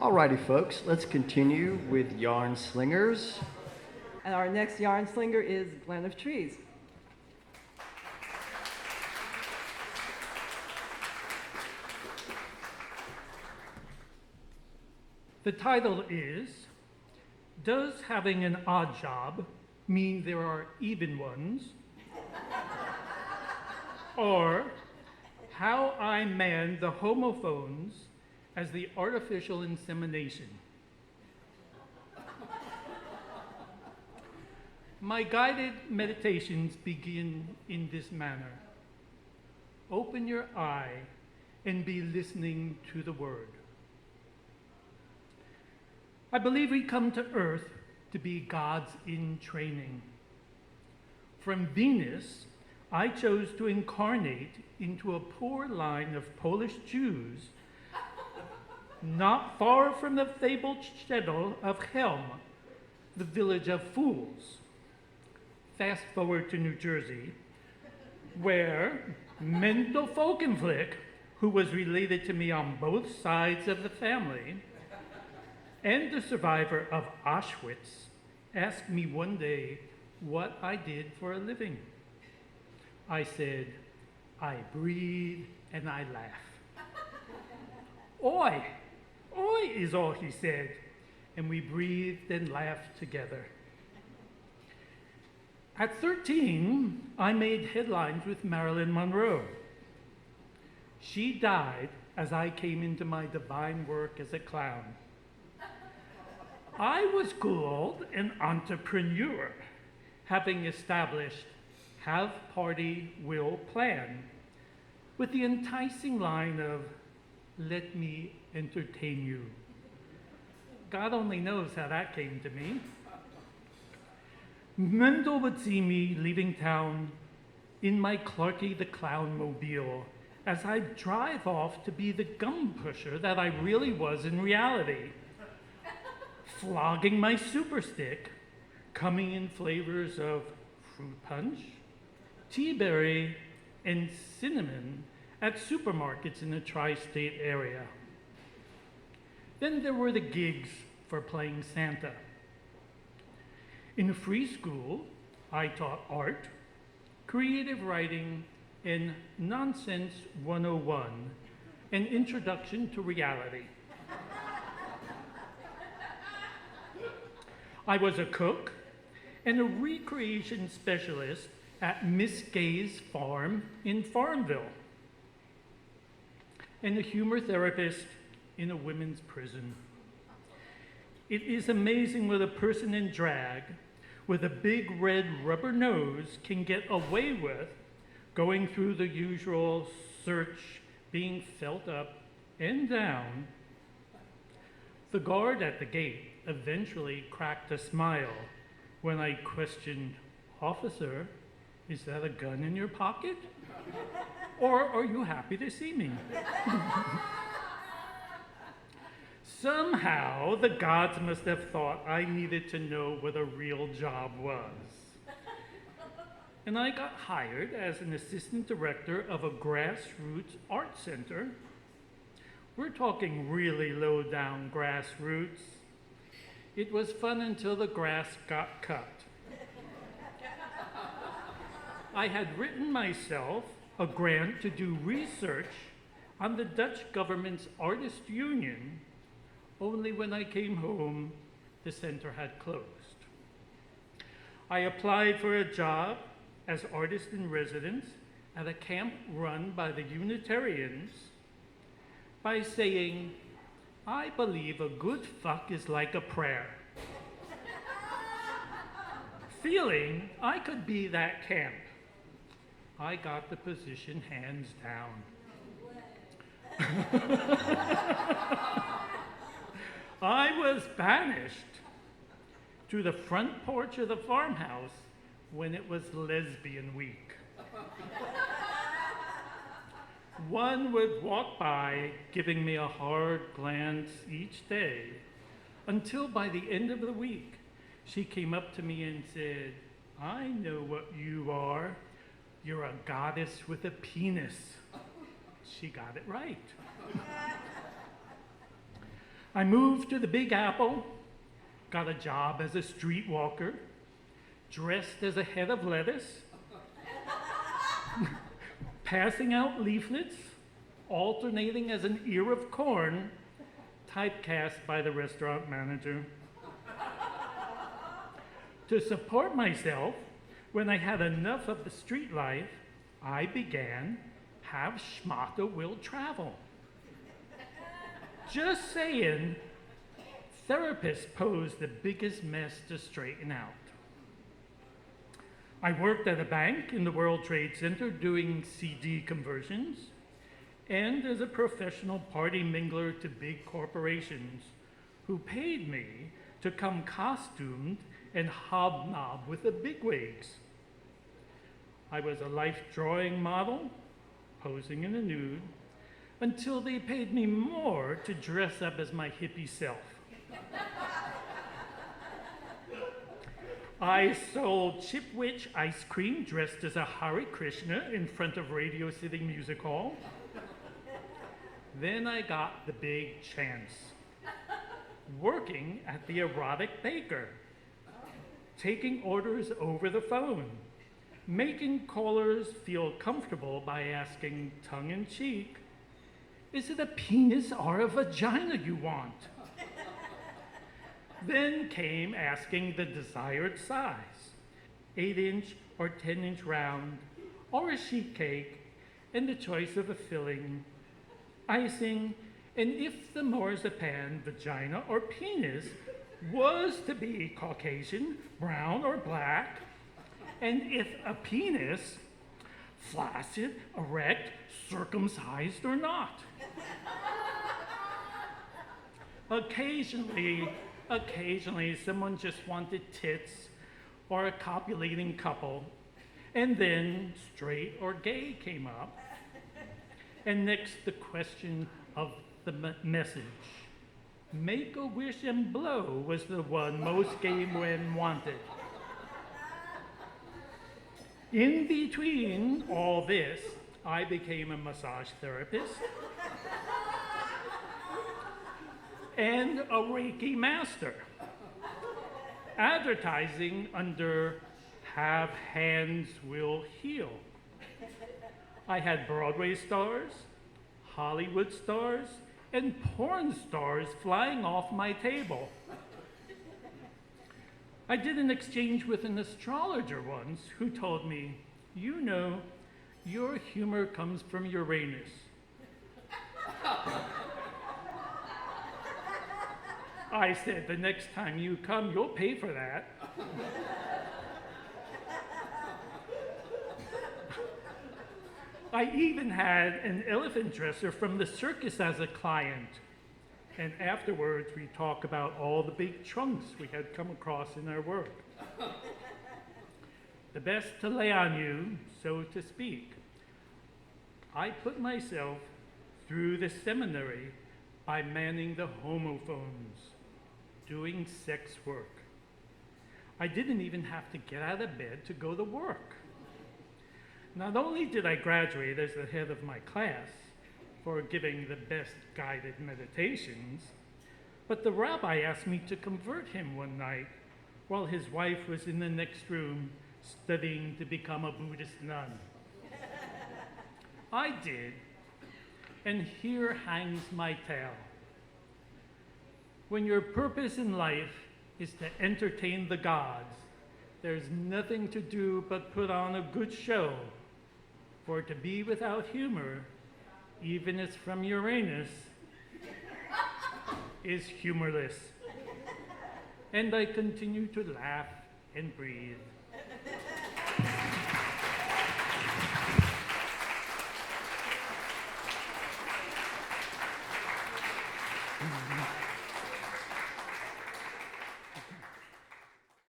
Alrighty, folks, let's continue with Yarn Slingers. And our next yarn slinger is Glen of Trees. The title is, Does Having an Odd Job Mean There Are Even Ones? Or, How I Man the Homophones as the Artificial Insemination. My guided meditations begin in this manner. Open your eye and be listening to the word. I believe we come to Earth to be gods in training. From Venus, I chose to incarnate into a poor line of Polish Jews, not far from the fabled shtetl of Chelm, the village of fools. Fast forward to New Jersey, where Mendel Folkenflik, who was related to me on both sides of the family, and the survivor of Auschwitz, asked me one day what I did for a living. I said, I breathe and I laugh. Oi, oi is all he said, and we breathed and laughed together. At 13, I made headlines with Marilyn Monroe. She died as I came into my divine work as a clown. I was called an entrepreneur, having established Have Party Will Plan, with the enticing line of, let me entertain you. God only knows how that came to me. Mendel would see me leaving town in my Clarky the Clown mobile as I drive off to be the gum pusher that I really was in reality, flogging my super stick, coming in flavors of fruit punch, tea berry, and cinnamon at supermarkets in the tri-state area. Then there were the gigs for playing Santa. In a free school, I taught art, creative writing, and Nonsense 101, an introduction to reality. I was a cook and a recreation specialist at Miss Gay's farm in Farmville, and a humor therapist in a women's prison. It is amazing what a person in drag with a big red rubber nose can get away with, going through the usual search, being felt up and down. The guard at the gate eventually cracked a smile when I questioned, Officer, is that a gun in your pocket? Or are you happy to see me? Somehow, the gods must have thought I needed to know what a real job was. And I got hired as an assistant director of a grassroots art center. We're talking really low down grassroots. It was fun until the grass got cut. I had written myself a grant to do research on the Dutch government's artist union. Only when I came home, the center had closed. I applied for a job as artist in residence at a camp run by the Unitarians by saying, I believe a good fuck is like a prayer. Feeling I could be that camp, I got the position hands down. I was banished to the front porch of the farmhouse when it was lesbian week. One would walk by giving me a hard glance each day until by the end of the week, she came up to me and said, I know what you are. You're a goddess with a penis. She got it right. I moved to the Big Apple, got a job as a streetwalker, dressed as a head of lettuce, passing out leaflets, alternating as an ear of corn, typecast by the restaurant manager. To support myself, when I had enough of the street life, I began Have Schmata Will Travel. Just saying, therapists pose the biggest mess to straighten out. I worked at a bank in the World Trade Center doing CD conversions, and as a professional party mingler to big corporations who paid me to come costumed and hobnob with the bigwigs. I was a life drawing model, posing in a nude, until they paid me more to dress up as my hippie self. I sold Chipwich ice cream dressed as a Hare Krishna in front of Radio City Music Hall. Then I got the big chance, working at the Erotic Baker, taking orders over the phone, making callers feel comfortable by asking tongue-in-cheek, "Is it a penis or a vagina you want?" Then came asking the desired size, 8-inch or 10-inch round, or a sheet cake, and the choice of a filling, icing, and if the marzipan, vagina, or penis was to be Caucasian, brown, or black, and if a penis, flaccid, erect, circumcised, or not. Occasionally, someone just wanted tits or a copulating couple, and then straight or gay came up. And next, the question of the message. Make-A-Wish and blow was the one most gay men wanted. In between all this, I became a massage therapist and a Reiki master, advertising under Have Hands Will Heal. I had Broadway stars, Hollywood stars, and porn stars flying off my table. I did an exchange with an astrologer once who told me, "You know, your humor comes from Uranus." I said, "The next time you come, you'll pay for that." I even had an elephant dresser from the circus as a client. And afterwards, we talk about all the big trunks we had come across in our work. The best to lay on you, so to speak. I put myself through the seminary by manning the homophones, doing sex work. I didn't even have to get out of bed to go to work. Not only did I graduate as the head of my class for giving the best guided meditations, but the rabbi asked me to convert him one night while his wife was in the next room studying to become a Buddhist nun. I did, and here hangs my tale. When your purpose in life is to entertain the gods, there's nothing to do but put on a good show. For to be without humor, even if from Uranus, is humorless. And I continue to laugh and breathe.